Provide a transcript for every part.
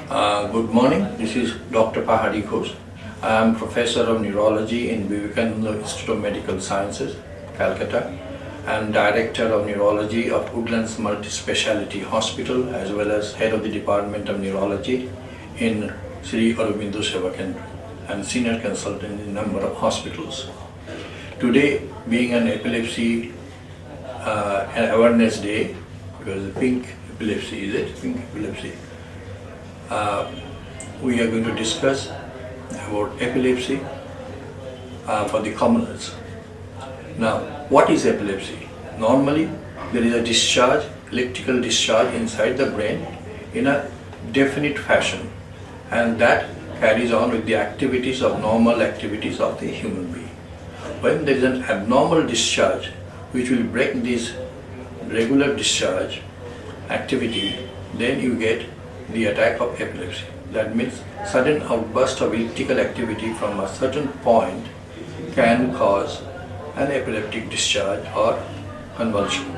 Good morning, this is Dr. Pahari Ghosh. I am Professor of Neurology in Vivekananda Institute of Medical Sciences, Calcutta, and Director of Neurology of Woodlands Multi-Speciality Hospital, as well as Head of the Department of Neurology in Sri Aurobindo Seva Kendra, and Senior Consultant in a number of hospitals. Today, being an Epilepsy an Awareness Day, because pink epilepsy, is it? Pink epilepsy. We are going to discuss about epilepsy for the commoners. Now, what is epilepsy? Normally, there is a discharge, electrical discharge inside the brain in a definite fashion, and that carries on with the activities of normal activities of the human being. When there is an abnormal discharge which will break this regular discharge activity, then you get the attack of epilepsy. That means sudden outburst of electrical activity from a certain point can cause an epileptic discharge or convulsion.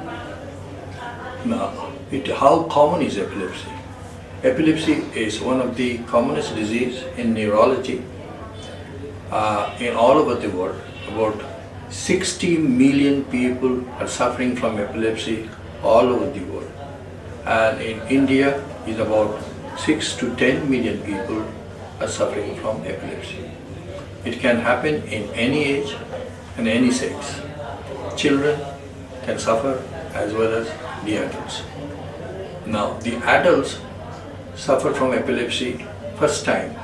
Now, how common is epilepsy? Epilepsy is one of the commonest diseases in neurology in all over the world. About 60 million people are suffering from epilepsy all over the world. And in India is about 6 to 10 million people are suffering from epilepsy. It can happen in any age and any sex. Children can suffer as well as the adults. Now, the adults suffer from epilepsy first time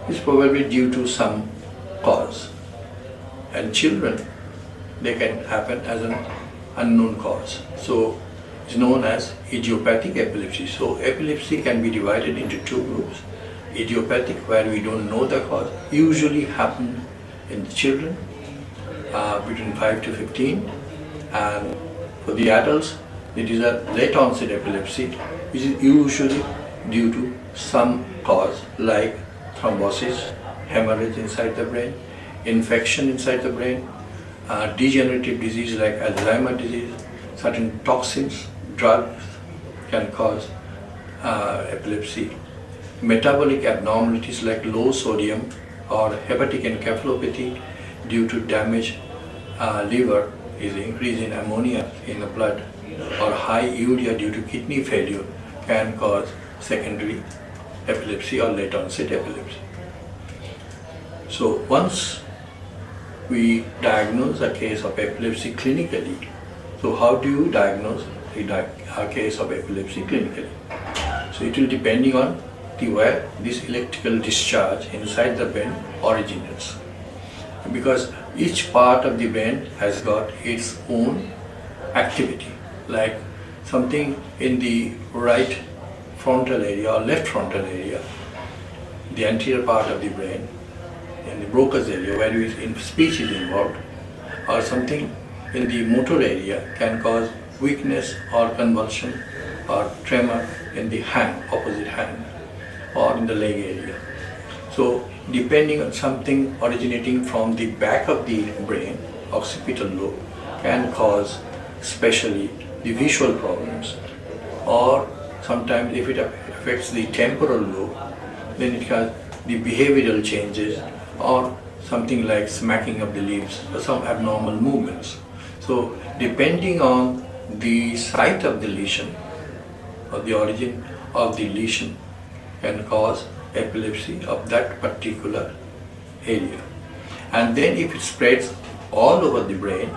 is probably due to some cause. And children, they can happen as an unknown cause. So it's known as idiopathic epilepsy. So epilepsy can be divided into two groups. Idiopathic, where we don't know the cause, usually happen in the children between 5 to 15, and for the adults it is a late onset epilepsy, which is usually due to some cause like thrombosis, hemorrhage inside the brain, infection inside the brain, degenerative disease like Alzheimer's disease, certain toxins, drugs can cause epilepsy. Metabolic abnormalities like low sodium or hepatic encephalopathy due to damaged liver, is increase in ammonia in the blood, or high urea due to kidney failure can cause secondary epilepsy or late onset epilepsy. So once we diagnose a case of epilepsy clinically, so how do you diagnose a case of epilepsy clinically? So it will depending on where this electrical discharge inside the brain originates, because each part of the brain has got its own activity. Like something in the right frontal area or left frontal area, the anterior part of the brain, in the Broca's area where speech is involved, or something in the motor area can cause weakness or convulsion or tremor in the hand, opposite hand, or in the leg area. So depending on something originating from the back of the brain, occipital lobe, can cause especially the visual problems, or sometimes if it affects the temporal lobe, then it has the behavioral changes or something like smacking of the lips or some abnormal movements. So depending on the site of the lesion or the origin of the lesion can cause epilepsy of that particular area. And then if it spreads all over the brain,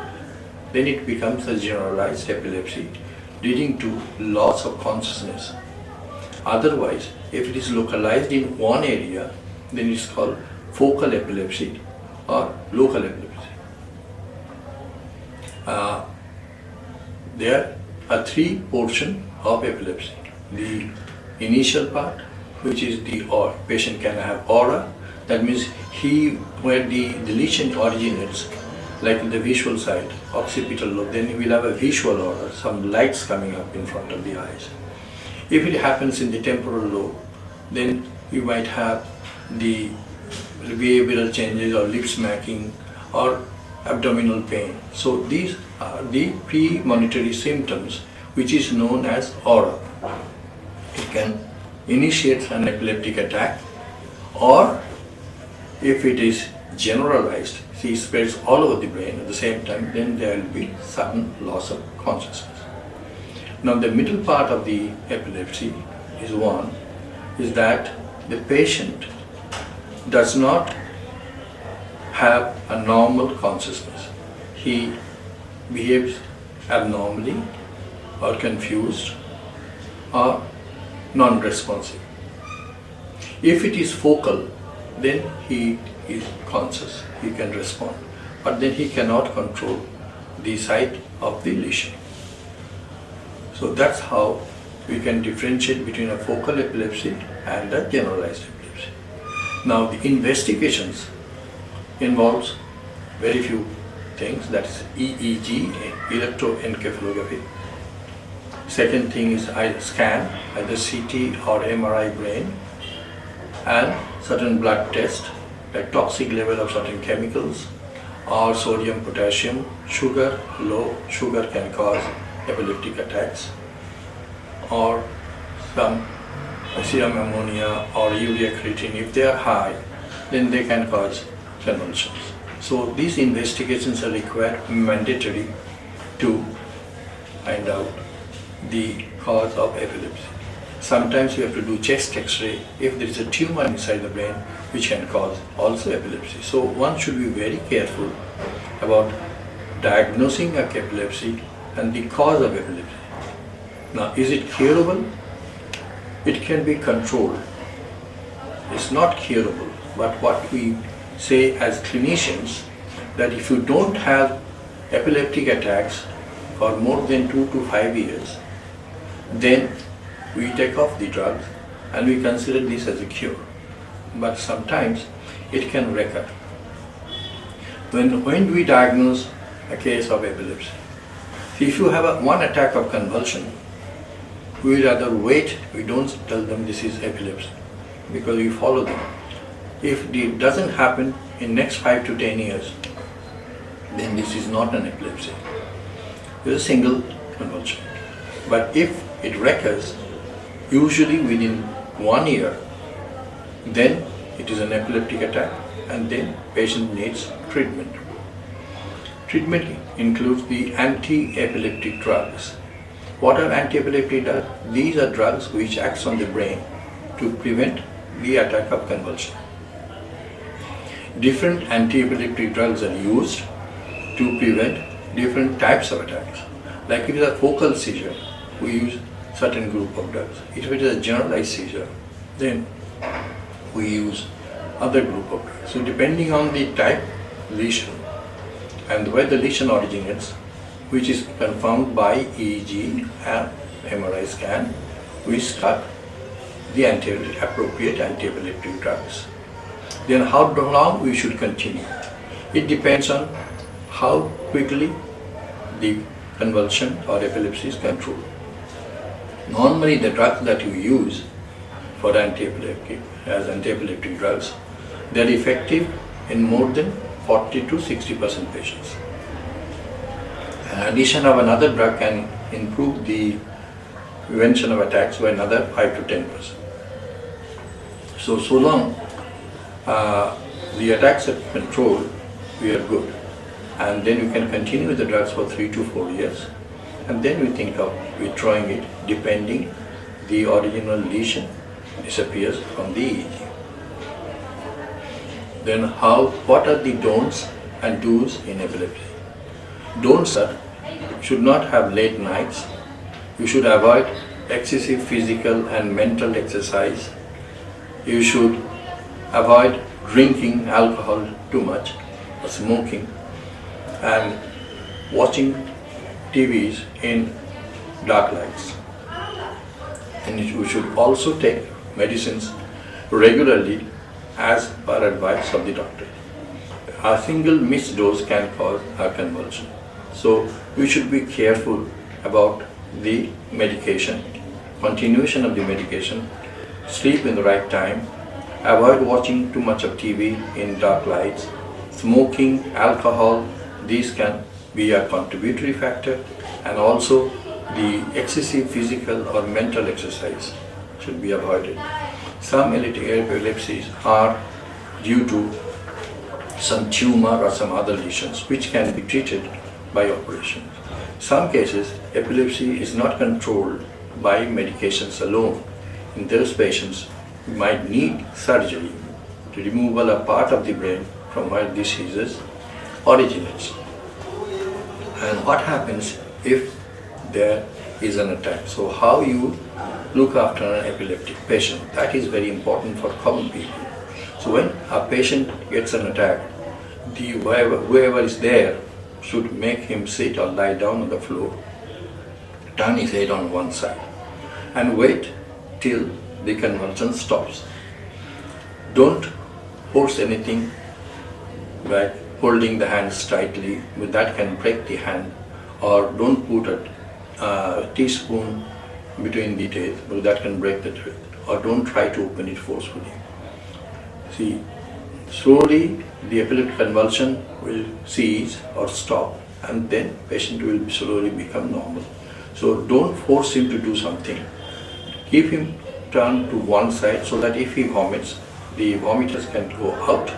then it becomes a generalized epilepsy leading to loss of consciousness. Otherwise, if it is localized in one area, then it's called focal epilepsy or local epilepsy. There are three portions of epilepsy. The initial part, which is the patient can have aura, that means where the lesion originates, like in the visual side, occipital lobe, then he will have a visual aura, some lights coming up in front of the eyes. If it happens in the temporal lobe, then you might have the behavioral changes or lip smacking or abdominal pain. So these are the premonitory symptoms which is known as aura. It can initiates an epileptic attack, or if it is generalized, see, spreads all over the brain at the same time, then there will be sudden loss of consciousness. Now the middle part of the epilepsy is that the patient does not have a normal consciousness. He behaves abnormally or confused or non-responsive. If it is focal, then he is conscious, he can respond, but then he cannot control the site of the lesion. So that's how we can differentiate between a focal epilepsy and a generalized epilepsy. Now the investigations involves very few things, that is EEG, electroencephalography. Second thing is scan, either CT or MRI brain, and certain blood tests like toxic level of certain chemicals or sodium, potassium, sugar. Low sugar can cause epileptic attacks, or some serum ammonia or urea creatine. If they are high, then they can cause convulsions. So these investigations are required, mandatory, to find out the cause of epilepsy. Sometimes you have to do chest X-ray if there is a tumor inside the brain which can cause also epilepsy. So one should be very careful about diagnosing epilepsy and the cause of epilepsy. Now, is it curable? It can be controlled. It's not curable, but what we say as clinicians, that if you don't have epileptic attacks for more than 2 to 5 years, then we take off the drugs and we consider this as a cure. But sometimes it can recur. When do we diagnose a case of epilepsy? See, if you have one attack of convulsion, we rather wait, we don't tell them this is epilepsy, because we follow them. If it doesn't happen in next 5 to 10 years, then this is not an epilepsy. It's a single convulsion. But if it recurs, usually within 1 year, then it is an epileptic attack, and then patient needs treatment. Treatment includes the anti-epileptic drugs. What are anti-epileptic drugs? These are drugs which acts on the brain to prevent the attack of convulsion. Different anti-epileptic drugs are used to prevent different types of attacks. Like if it is a focal seizure, we use certain group of drugs. If it is a generalized seizure, then we use other group of drugs. So depending on the type lesion and where the lesion originates, which is confirmed by EEG and MRI scan, we start the appropriate anti-epileptic drugs. Then how long we should continue? It depends on how quickly the convulsion or epilepsy is controlled. Normally the drugs that you use for as anti-epileptic drugs, they are effective in more than 40 to 60% patients. Addition of another drug can improve the prevention of attacks by another 5 to 10%. So long the attacks are controlled, we are good. And then you can continue with the drugs for 3 to 4 years. And then we think of withdrawing it depending the original lesion disappears from the EEG. Then what are the don'ts and do's in epilepsy? Don'ts are, should not have late nights. You should avoid excessive physical and mental exercise. You should avoid drinking alcohol too much or smoking, and watching TVs in dark lights. And you should also take medicines regularly as per advice of the doctor. A single missed dose can cause a convulsion. So we should be careful about the medication, continuation of the medication, sleep in the right time, avoid watching too much of TV in dark lights, smoking, alcohol, these can be a contributory factor, and also the excessive physical or mental exercise should be avoided. Some epilepsies are due to some tumor or some other lesions which can be treated by operation. Some cases, epilepsy is not controlled by medications alone. In those patients, we might need surgery to removal a part of the brain from where diseases originates. And what happens if there is an attack? So how you look after an epileptic patient, that is very important for common people. So when a patient gets an attack, whoever is there should make him sit or lie down on the floor, turn his head on one side, and wait till the convulsion stops. Don't force anything like holding the hands tightly, that can break the hand, or don't put a teaspoon between the teeth, because that can break the tooth, or don't try to open it forcefully. See, slowly the epileptic convulsion will cease or stop, and then patient will slowly become normal. So don't force him to do something. Keep him turned to one side so that if he vomits, the vomiters can go out,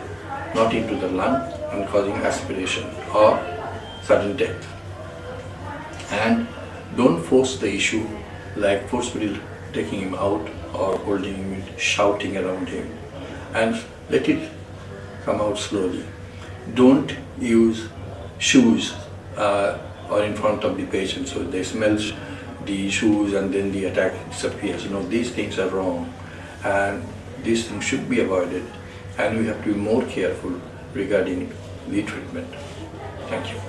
not into the lung, and causing aspiration or sudden death. And don't force the issue like forcefully taking him out or holding him, shouting around him, and let it come out slowly. Don't use shoes or in front of the patient so they smell the shoes and then the attack disappears. These things are wrong, and these things should be avoided, and we have to be more careful regarding the treatment. Thank you.